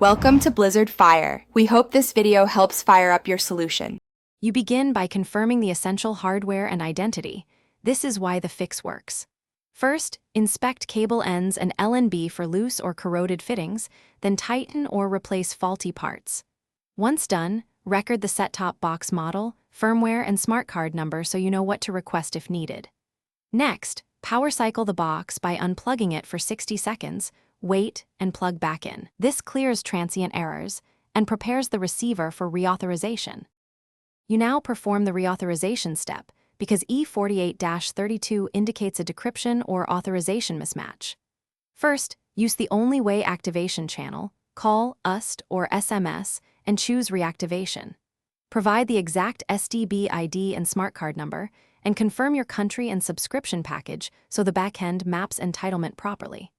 Welcome to Blizzard Fire. We hope this video helps fire up your solution. You begin by confirming the essential hardware and identity. This is why the fix works. First, inspect cable ends and L&B for loose or corroded fittings, then tighten or replace faulty parts. Once done, record the set-top box model, firmware, and smart card number so you know what to request if needed. Next, power cycle the box by unplugging it for 60 seconds, wait, and plug back in. This clears transient errors and prepares the receiver for reauthorization. You now perform the reauthorization step because E48-32 indicates a decryption or authorization mismatch. First, use the only way activation channel, call, UST, or SMS, and choose reactivation. Provide the exact SDB ID and smart card number, and confirm your country and subscription package so the backend maps entitlement properly.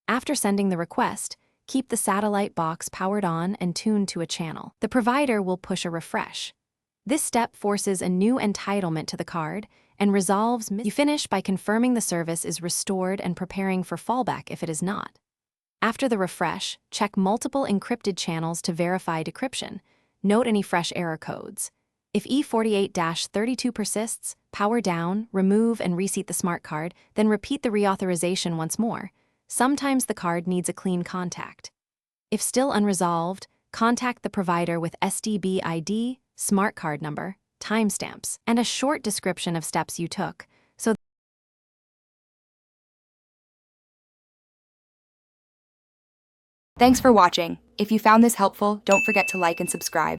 After sending the request, keep the satellite box powered on and tuned to a channel. The provider will push a refresh. This step forces a new entitlement to the card and resolves. You finish by confirming the service is restored and preparing for fallback if it is not. After the refresh, check multiple encrypted channels to verify decryption. Note any fresh error codes. If E48-32 persists, power down, remove and reseat the smart card, then repeat the reauthorization once more. Sometimes the card needs a clean contact. If still unresolved, contact the provider with SDB ID, smart card number, timestamps, and a short description of steps you took. Thanks for watching. If you found this helpful, don't forget to like and subscribe.